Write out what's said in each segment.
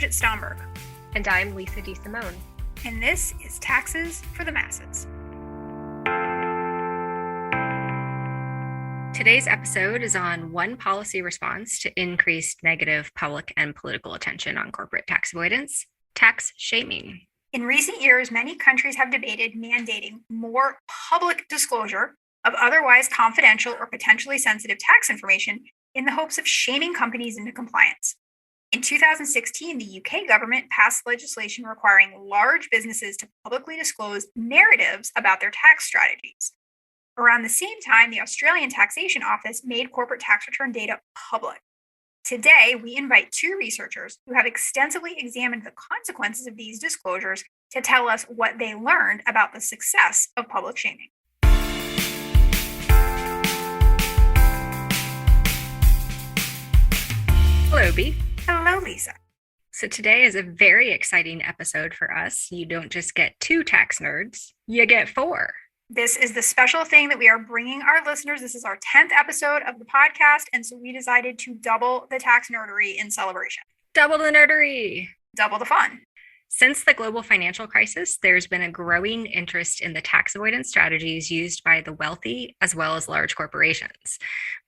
Bridget Stomberg. And I'm Lisa DeSimone. And this is Taxes for the Masses. Today's episode is on one policy response to increased negative public and political attention on corporate tax avoidance: tax shaming. In recent years, many countries have debated mandating more public disclosure of otherwise confidential or potentially sensitive tax information in the hopes of shaming companies into compliance. In 2016, the UK government passed legislation requiring large businesses to publicly disclose narratives about their tax strategies. Around the same time, the Australian Taxation Office made corporate tax return data public. Today, we invite two researchers who have extensively examined the consequences of these disclosures to tell us what they learned about the success of public shaming. Hello, B. Hello, Lisa. So today is a very exciting episode for us. You don't just get two tax nerds, you get four. This is the special thing that we are bringing our listeners. This is our 10th episode of the podcast, and so we decided to double the tax nerdery in celebration. Double the nerdery. Double the fun. Since the global financial crisis, there's been a growing interest in the tax avoidance strategies used by the wealthy as well as large corporations.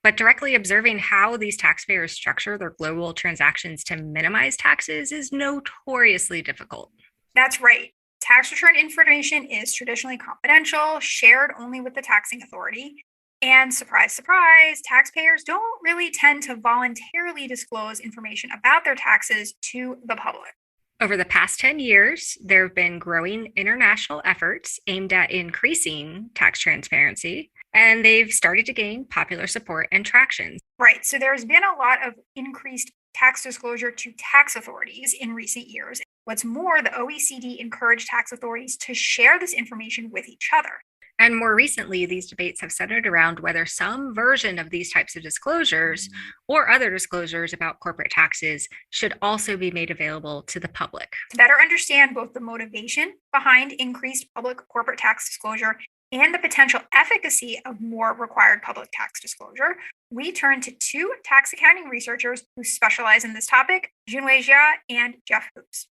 But directly observing how these taxpayers structure their global transactions to minimize taxes is notoriously difficult. That's right. Tax return information is traditionally confidential, shared only with the taxing authority. And surprise, surprise, taxpayers don't really tend to voluntarily disclose information about their taxes to the public. Over the past 10 years, there have been growing international efforts aimed at increasing tax transparency, and they've started to gain popular support and traction. Right. So there's been a lot of increased tax disclosure to tax authorities in recent years. What's more, the OECD encouraged tax authorities to share this information with each other. And more recently, these debates have centered around whether some version of these types of disclosures or other disclosures about corporate taxes should also be made available to the public. To better understand both the motivation behind increased public corporate tax disclosure and the potential efficacy of more required public tax disclosure, we turn to two tax accounting researchers who specialize in this topic, Junwei Jia and Jeff Hoops.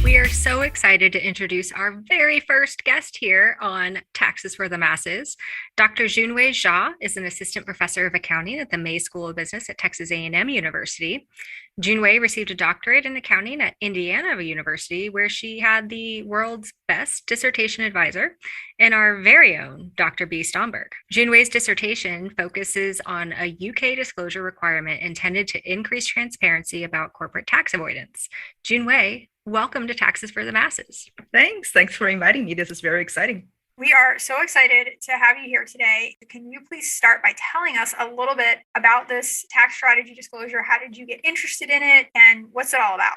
We are so excited to introduce our very first guest here on Taxes for the Masses. Dr. Junwei Jia is an assistant professor of accounting at the May School of Business at Texas A&M University. Junwei received a doctorate in accounting at Indiana University, where she had the world's best dissertation advisor and our very own Dr. B. Stomberg. Junwei's dissertation focuses on a UK disclosure requirement intended to increase transparency about corporate tax avoidance. Junwei, welcome to Taxes for the Masses. Thanks for inviting me. This is very exciting. We are so excited to have you here today. Can you please start by telling us a little bit about this tax strategy disclosure? How did you get interested in it, and what's it all about?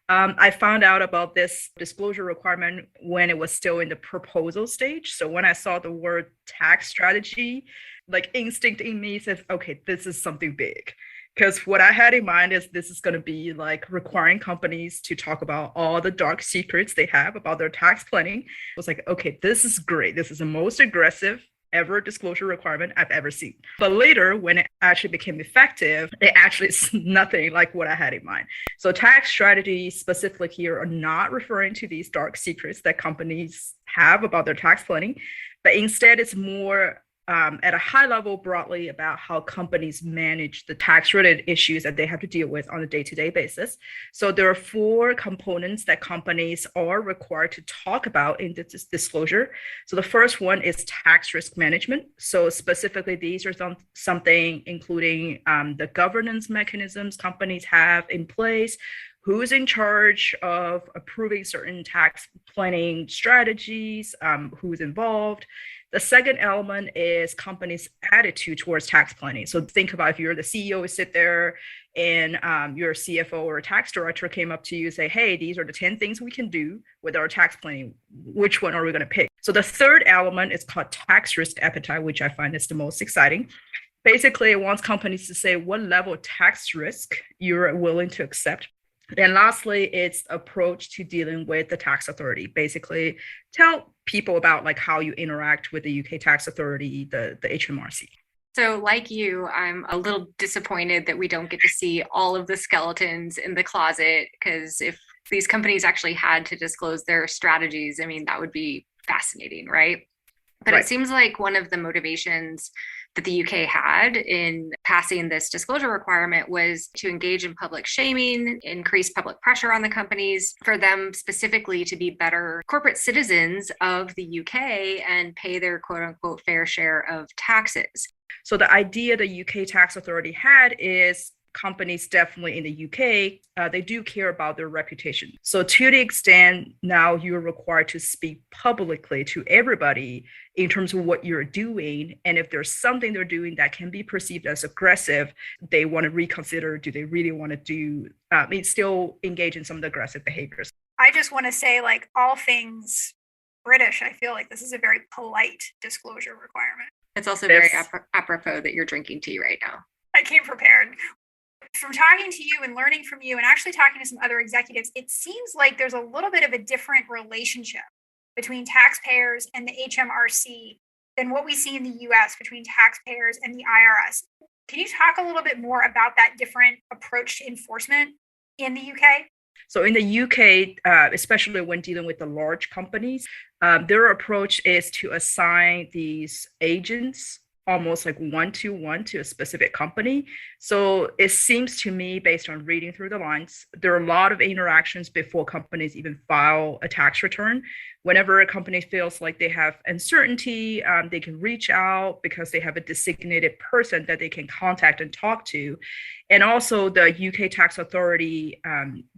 I found out about this disclosure requirement when it was still in the proposal stage. So when I saw the word tax strategy, like instinct in me says, okay, this is something big. Because what I had in mind is this is going to be like requiring companies to talk about all the dark secrets they have about their tax planning. I was like, okay, this is great. This is the most aggressive ever disclosure requirement I've ever seen. But later, when it actually became effective, it actually is nothing like what I had in mind. So tax strategies specifically here are not referring to these dark secrets that companies have about their tax planning, but instead it's more at a high level broadly about how companies manage the tax-related issues that they have to deal with on a day-to-day basis. So there are four components that companies are required to talk about in this disclosure. So the first one is tax risk management. So specifically, these are something including the governance mechanisms companies have in place, who's in charge of approving certain tax planning strategies, who's involved. The second element is companies' attitude towards tax planning. So think about if you're the CEO, you sit there and your CFO or a tax director came up to you and say, hey, these are the 10 things we can do with our tax planning. Which one are we going to pick? So the third element is called tax risk appetite, which I find is the most exciting. Basically, it wants companies to say what level of tax risk you're willing to accept. And lastly, it's approach to dealing with the tax authority. Basically, tell people about like how you interact with the UK tax authority, the HMRC. So, like you, I'm a little disappointed that we don't get to see all of the skeletons in the closet because if these companies actually had to disclose their strategies, I mean, that would be fascinating, right? But it Right. seems like one of the motivations that the UK had in passing this disclosure requirement was to engage in public shaming, increase public pressure on the companies for them specifically to be better corporate citizens of the UK and pay their quote unquote fair share of taxes. So the idea the UK tax authority had is companies definitely in the UK, they do care about their reputation. So to the extent now you're required to speak publicly to everybody in terms of what you're doing, and if there's something they're doing that can be perceived as aggressive, they want to reconsider, do they really want to do, still engage in some of the aggressive behaviors. I just want to say, like all things British, I feel like this is a very polite disclosure requirement. It's also very apropos that you're drinking tea right now. I came prepared. From talking to you and learning from you and actually talking to some other executives, it seems like there's a little bit of a different relationship between taxpayers and the HMRC than what we see in the US between taxpayers and the IRS. Can you talk a little bit more about that different approach to enforcement in the UK? So in the UK, especially when dealing with the large companies, their approach is to assign these agents almost like one-to-one to a specific company. So it seems to me, based on reading through the lines, there are a lot of interactions before companies even file a tax return. Whenever a company feels like they have uncertainty, they can reach out because they have a designated person that they can contact and talk to. And also the UK tax authority,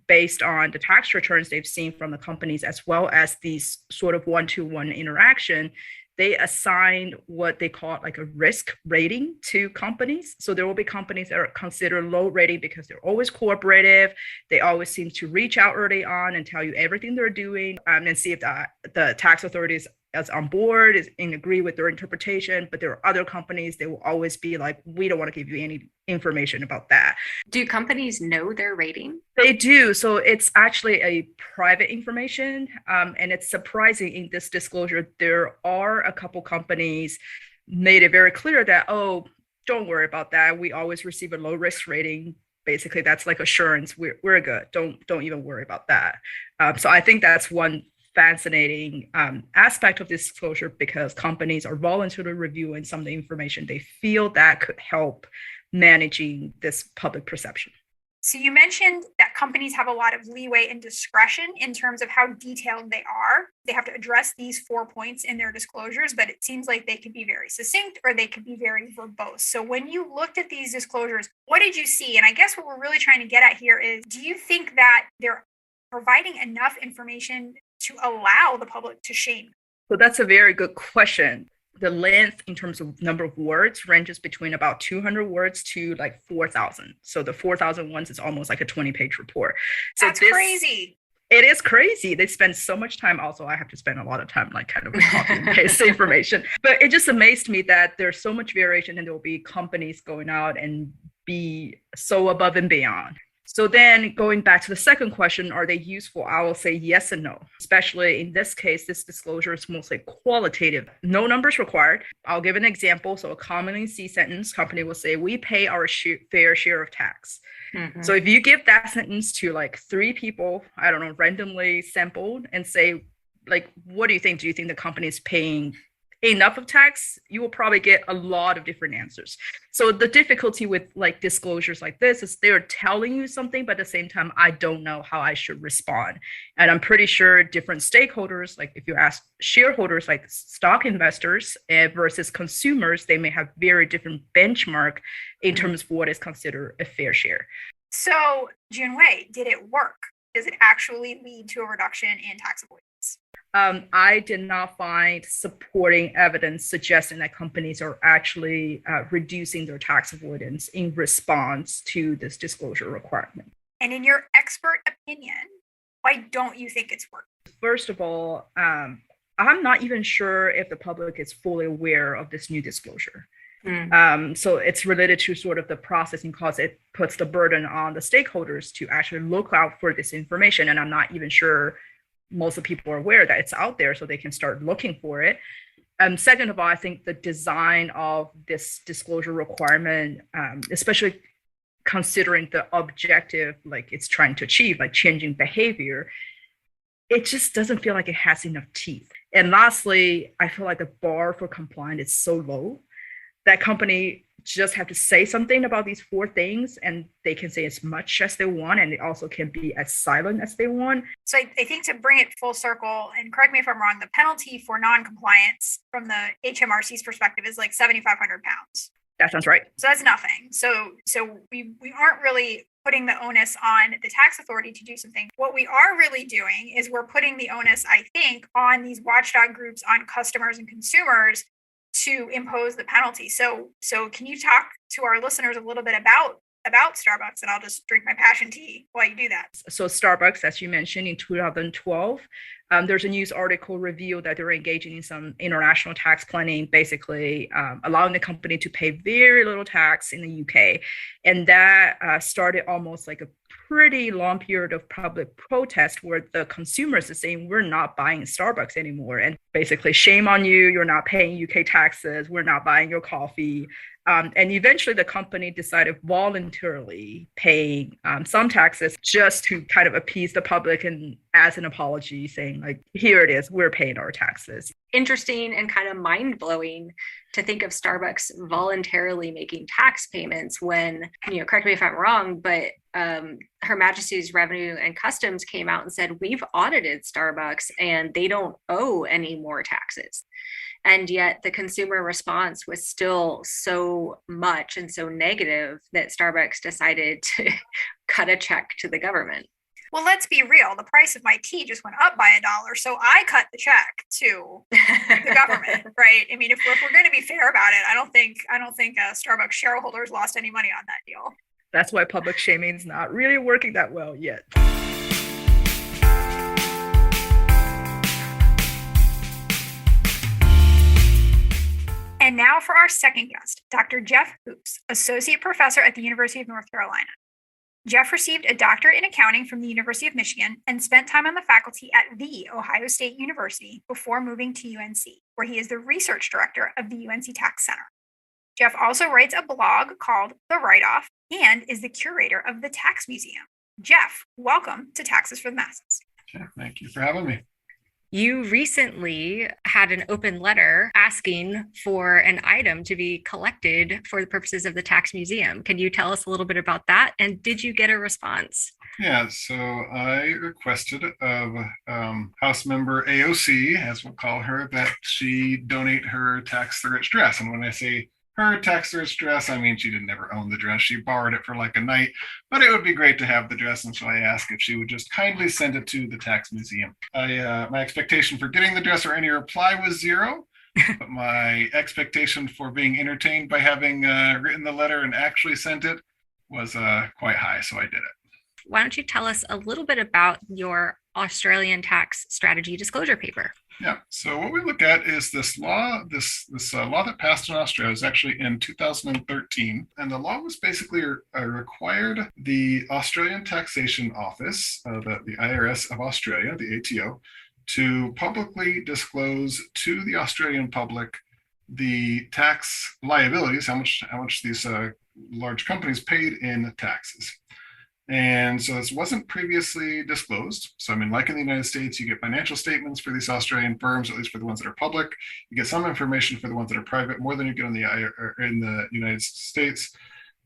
based on the tax returns they've seen from the companies, as well as these sort of one-to-one interaction, they assign what they call like a risk rating to companies. So there will be companies that are considered low rating because they're always cooperative. They always seem to reach out early on and tell you everything they're doing, and see if the tax authorities is on board, is in agree with their interpretation. But there are other companies, they will always be like, we don't want to give you any information about that. Do companies know their rating? They do. So it's actually a private information. And it's surprising in this disclosure, there are a couple companies made it very clear that, oh, don't worry about that. We always receive a low risk rating. Basically, that's like assurance. We're good. Don't even worry about that. So I think that's one fascinating aspect of this disclosure, because companies are voluntarily reviewing some of the information they feel that could help managing this public perception. So you mentioned that companies have a lot of leeway and discretion in terms of how detailed they are. They have to address these 4 points in their disclosures, but it seems like they could be very succinct or they could be very verbose. So when you looked at these disclosures, what did you see? And I guess what we're really trying to get at here is, do you think that they're providing enough information to allow the public to shame? So that's a very good question. The length in terms of number of words ranges between about 200 words to like 4,000. So the 4,000 ones is almost like a 20-page report. So that's crazy. It is crazy. They spend so much time. Also, I have to spend a lot of time like kind of copy and paste information. But it just amazed me that there's so much variation, and there will be companies going out and be so above and beyond. So then going back to the second question, are they useful? I will say yes and no. Especially in this case, this disclosure is mostly qualitative. No numbers required. I'll give an example. So a commonly seen sentence, company will say, we pay our fair share of tax. Mm-hmm. So if you give that sentence to like 3 people, I don't know, randomly sampled, and say, like, what do you think? Do you think the company is paying enough of tax? You will probably get a lot of different answers. So the difficulty with like disclosures like this is they're telling you something, but at the same time, I don't know how I should respond. And I'm pretty sure different stakeholders, like if you ask shareholders, like stock investors versus consumers, they may have very different benchmark in terms of what is considered a fair share. So Junwei, did it work? Does it actually lead to a reduction in tax avoidance? I did not find supporting evidence suggesting that companies are actually reducing their tax avoidance in response to this disclosure requirement. And in your expert opinion, why don't you think it's working? First of all, I'm not even sure if the public is fully aware of this new disclosure. So it's related to sort of the processing cost. It puts the burden on the stakeholders to actually look out for this information. And I'm not even sure most of the people are aware that it's out there, so they can start looking for it. Second of all, I think the design of this disclosure requirement, especially considering the objective, like it's trying to achieve, like changing behavior, it just doesn't feel like it has enough teeth. And lastly, I feel like the bar for compliance is so low that company just have to say something about these four things, and they can say as much as they want, and they also can be as silent as they want. So I think to bring it full circle, and correct me if I'm wrong, the penalty for non-compliance from the HMRC's perspective is like 7,500 pounds. That sounds right. So that's nothing. So we aren't really putting the onus on the tax authority to do something. What we are really doing is we're putting the onus, I think, on these watchdog groups, on customers and consumers to impose the penalty. So can you talk to our listeners a little bit about Starbucks? And I'll just drink my passion tea while you do that. So Starbucks, as you mentioned, in 2012, there's a news article revealed that they're engaging in some international tax planning, basically allowing the company to pay very little tax in the UK. And that started almost like a pretty long period of public protest where the consumers are saying, we're not buying Starbucks anymore. And basically, shame on you, you're not paying UK taxes, we're not buying your coffee. And eventually the company decided voluntarily paying some taxes just to kind of appease the public and as an apology saying like, here it is, we're paying our taxes. Interesting and kind of mind-blowing to think of Starbucks voluntarily making tax payments when, correct me if I'm wrong, but Her Majesty's Revenue and Customs came out and said, we've audited Starbucks and they don't owe any more taxes. And yet the consumer response was still so much and so negative that Starbucks decided to cut a check to the government. Well, let's be real. The price of my tea just went up by $1. So I cut the check to the government, right? I mean, if we're going to be fair about it, I don't think Starbucks shareholders lost any money on that deal. That's why public shaming is not really working that well yet. And now for our second guest, Dr. Jeff Hoops, Associate Professor at the University of North Carolina. Jeff received a doctorate in accounting from the University of Michigan and spent time on the faculty at The Ohio State University before moving to UNC, where he is the research director of the UNC Tax Center. Jeff also writes a blog called The Write-Off and is the curator of the Tax Museum. Jeff, welcome to Taxes for the Masses. Okay, thank you for having me. You recently had an open letter asking for an item to be collected for the purposes of the Tax Museum. Can you tell us a little bit about that? And did you get a response? Yeah, so I requested of House member AOC, as we'll call her, that she donate her tax the rich dress. And when I say her tax the rich dress, I mean she didn't ever own the dress. She borrowed it for like a night, but it would be great to have the dress. And so I asked if she would just kindly send it to the Tax Museum. My expectation for getting the dress or any reply was 0, but my expectation for being entertained by having written the letter and actually sent it was quite high, so I did it. Why don't you tell us a little bit about your Australian tax strategy disclosure paper? Yeah, so what we look at is this law, this law that passed in Australia is actually in 2013. And the law was basically required the Australian Taxation Office, the IRS of Australia, the ATO, to publicly disclose to the Australian public the tax liabilities, how much these large companies paid in taxes. And so this wasn't previously disclosed. So, I mean, like in the United States, you get financial statements for these Australian firms, at least for the ones that are public. You get some information for the ones that are private, more than you get in the United States.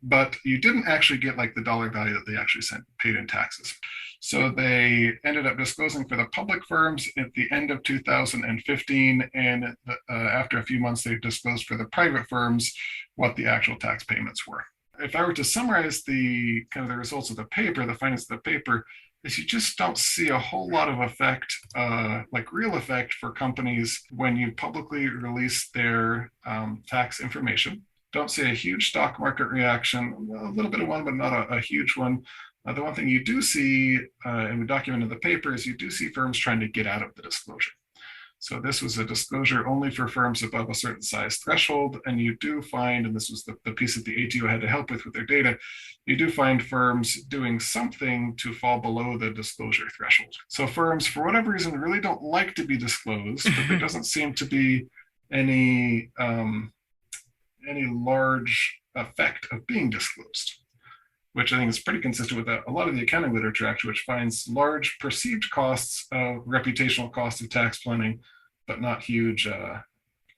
But you didn't actually get like the dollar value that they actually paid in taxes. So they ended up disclosing for the public firms at the end of 2015. And after a few months, they disclosed for the private firms what the actual tax payments were. If I were to summarize the kind of the results of the paper, the findings of the paper, is you just don't see a whole lot of effect, like real effect for companies when you publicly release their tax information. Don't see a huge stock market reaction, a little bit of one, but not a huge one. The one thing you do see, and we documented in the paper, is you do see firms trying to get out of the disclosure. So this was a disclosure only for firms above a certain size threshold. And you do find, and this was the piece that the ATO had to help with their data, you do find firms doing something to fall below the disclosure threshold. So firms, for whatever reason, really don't like to be disclosed, but there doesn't seem to be any large effect of being disclosed, which I think is pretty consistent with a lot of the accounting literature, actually, which finds large perceived costs of reputational costs of tax planning, but not huge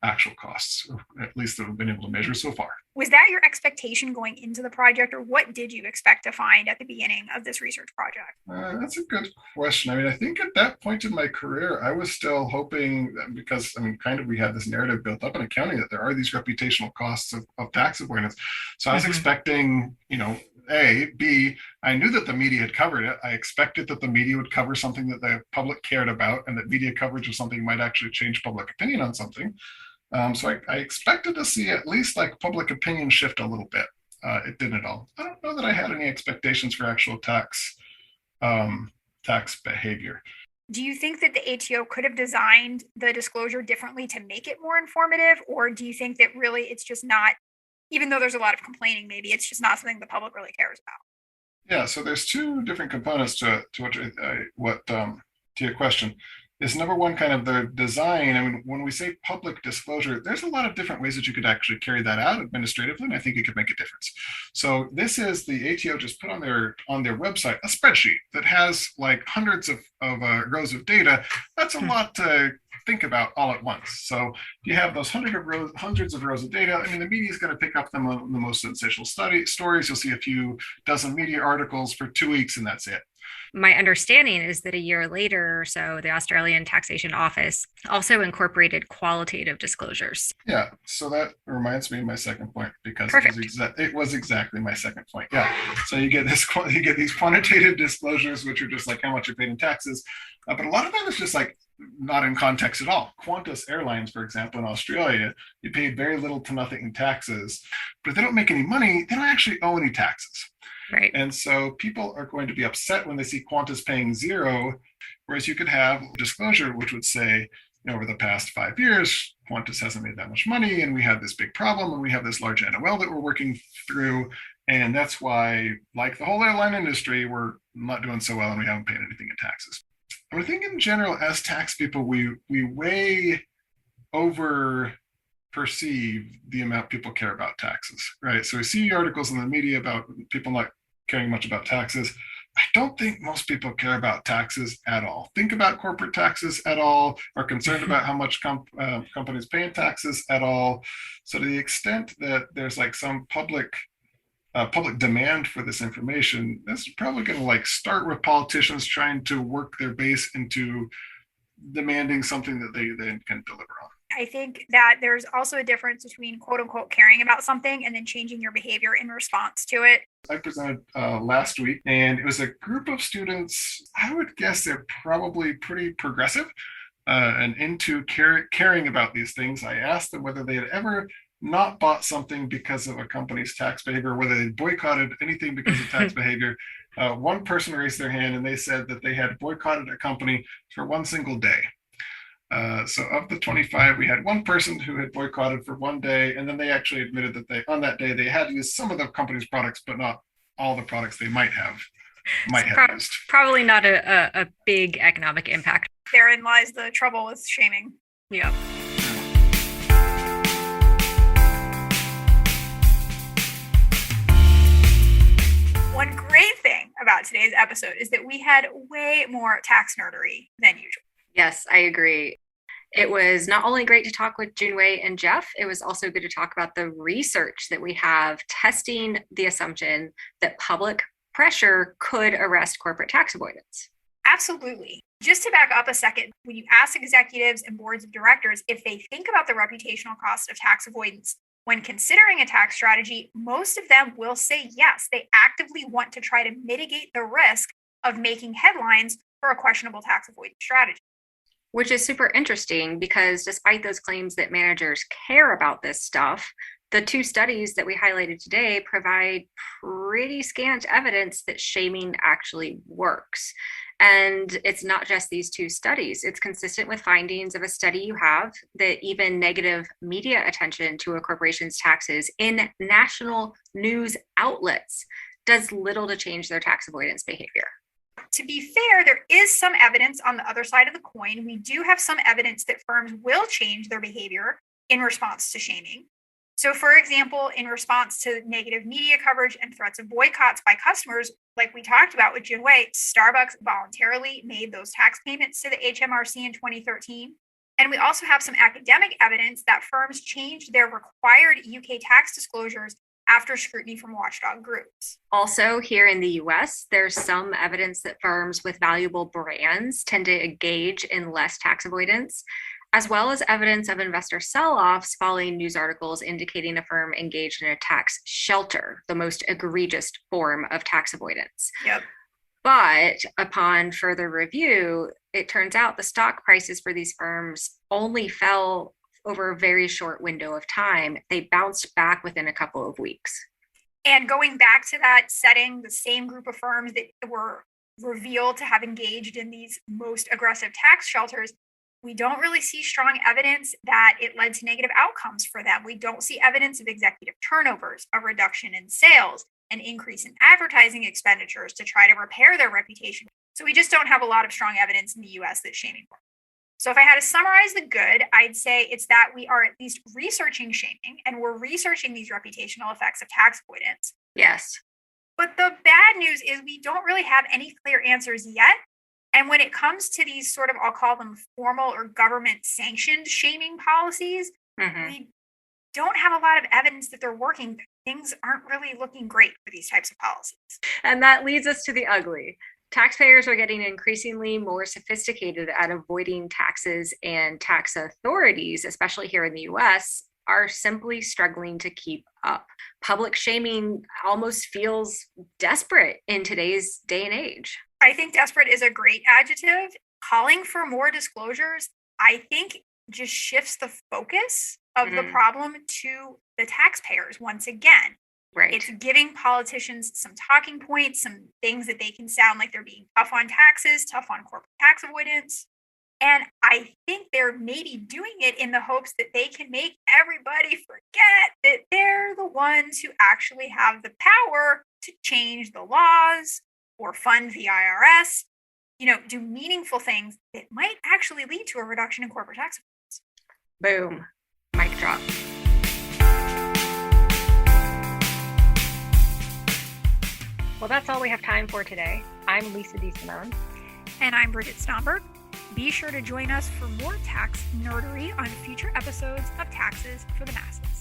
actual costs, or at least that we've been able to measure so far. Was that your expectation going into the project, or what did you expect to find at the beginning of this research project? That's a good question. I mean, I think at that point in my career, I was still hoping that, because I mean, kind of we had this narrative built up in accounting that there are these reputational costs of tax avoidance. So I was expecting, B, I knew that the media had covered it. I expected that the media would cover something that the public cared about, and that media coverage of something might actually change public opinion on something. So I expected to see at least like public opinion shift a little bit. It didn't at all. I don't know that I had any expectations for actual tax behavior. Do you think that the ATO could have designed the disclosure differently to make it more informative? Or do you think that really it's just not, even though there's a lot of complaining, maybe it's just not something the public really cares about? Yeah, so there's two different components to your question. Is number one kind of the design. I mean, when we say public disclosure, there's a lot of different ways that you could actually carry that out administratively, and I think it could make a difference. So this is the ATO just put on their website a spreadsheet that has like hundreds of rows of data. That's a lot to think about all at once. So you have those hundreds of rows of data. I mean, the media is going to pick up the most sensational stories. You'll see a few dozen media articles for 2 weeks, and that's it. My understanding is that a year later or so, the Australian Taxation Office also incorporated qualitative disclosures. Yeah, so that reminds me of my second point, because it was exactly my second point. Yeah, so you get these quantitative disclosures, which are just like how much you paid in taxes, but a lot of them is just like not in context at all. Qantas Airlines, for example, in Australia, you paid very little to nothing in taxes, but if they don't make any money, they don't actually owe any taxes. Right. And so people are going to be upset when they see Qantas paying zero, whereas you could have disclosure, which would say, over the past 5 years, Qantas hasn't made that much money, and we have this big problem, and we have this large NOL that we're working through. And that's why, like the whole airline industry, we're not doing so well, and we haven't paid anything in taxes. I think in general, as tax people, we way over perceive the amount people care about taxes, right? So we see articles in the media about people not caring much about taxes. I don't think most people care about taxes at all, think about corporate taxes at all, are concerned about how much companies pay in taxes at all. So to the extent that there's like some public demand for this information, that's probably going to like start with politicians trying to work their base into demanding something that they then can deliver on. I think that there's also a difference between quote unquote caring about something and then changing your behavior in response to it. I presented last week, and it was a group of students. I would guess they're probably pretty progressive and into caring about these things. I asked them whether they had ever not bought something because of a company's tax behavior, whether they boycotted anything because of tax behavior. One person raised their hand, and they said that they had boycotted a company for one single day. So of the 25, we had one person who had boycotted for one day, and then they actually admitted that on that day they had used some of the company's products, but not all the products they might have used. Probably not a big economic impact. Therein lies the trouble with shaming. Yeah. One great thing about today's episode is that we had way more tax nerdery than usual. Yes, I agree. It was not only great to talk with Junwei and Jeff, it was also good to talk about the research that we have testing the assumption that public pressure could arrest corporate tax avoidance. Absolutely. Just to back up a second, when you ask executives and boards of directors if they think about the reputational cost of tax avoidance when considering a tax strategy, most of them will say yes. They actively want to try to mitigate the risk of making headlines for a questionable tax avoidance strategy. Which is super interesting because despite those claims that managers care about this stuff, the two studies that we highlighted today provide pretty scant evidence that shaming actually works. And it's not just these two studies. It's consistent with findings of a study you have that even negative media attention to a corporation's taxes in national news outlets does little to change their tax avoidance behavior. To be fair, there is some evidence on the other side of the coin. We do have some evidence that firms will change their behavior in response to shaming. So, for example, in response to negative media coverage and threats of boycotts by customers, like we talked about with Junwei, Starbucks voluntarily made those tax payments to the HMRC in 2013. And we also have some academic evidence that firms changed their required UK tax disclosures after scrutiny from watchdog groups. Also, here in the US, there's some evidence that firms with valuable brands tend to engage in less tax avoidance, as well as evidence of investor sell-offs following news articles indicating a firm engaged in a tax shelter, the most egregious form of tax avoidance. Yep. But upon further review, it turns out the stock prices for these firms only fell over a very short window of time. They bounced back within a couple of weeks. And going back to that setting, the same group of firms that were revealed to have engaged in these most aggressive tax shelters, we don't really see strong evidence that it led to negative outcomes for them. We don't see evidence of executive turnovers, a reduction in sales, an increase in advertising expenditures to try to repair their reputation. So we just don't have a lot of strong evidence in the US that shaming works. So if I had to summarize the good, I'd say it's that we are at least researching shaming and we're researching these reputational effects of tax avoidance. Yes. But the bad news is we don't really have any clear answers yet. And when it comes to these sort of, I'll call them formal or government sanctioned shaming policies, we don't have a lot of evidence that they're working. Things aren't really looking great for these types of policies. And that leads us to the ugly. Taxpayers are getting increasingly more sophisticated at avoiding taxes, and tax authorities, especially here in the US, are simply struggling to keep up. Public shaming almost feels desperate in today's day and age. I think desperate is a great adjective. Calling for more disclosures, I think, just shifts the focus of the problem to the taxpayers once again. Right. It's giving politicians some talking points, some things that they can sound like they're being tough on taxes, tough on corporate tax avoidance. And I think they're maybe doing it in the hopes that they can make everybody forget that they're the ones who actually have the power to change the laws or fund the IRS, do meaningful things that might actually lead to a reduction in corporate tax avoidance. Boom. Mic drop. Well, that's all we have time for today. I'm Lisa DeSimone. And I'm Bridget Stomberg. Be sure to join us for more tax nerdery on future episodes of Taxes for the Masses.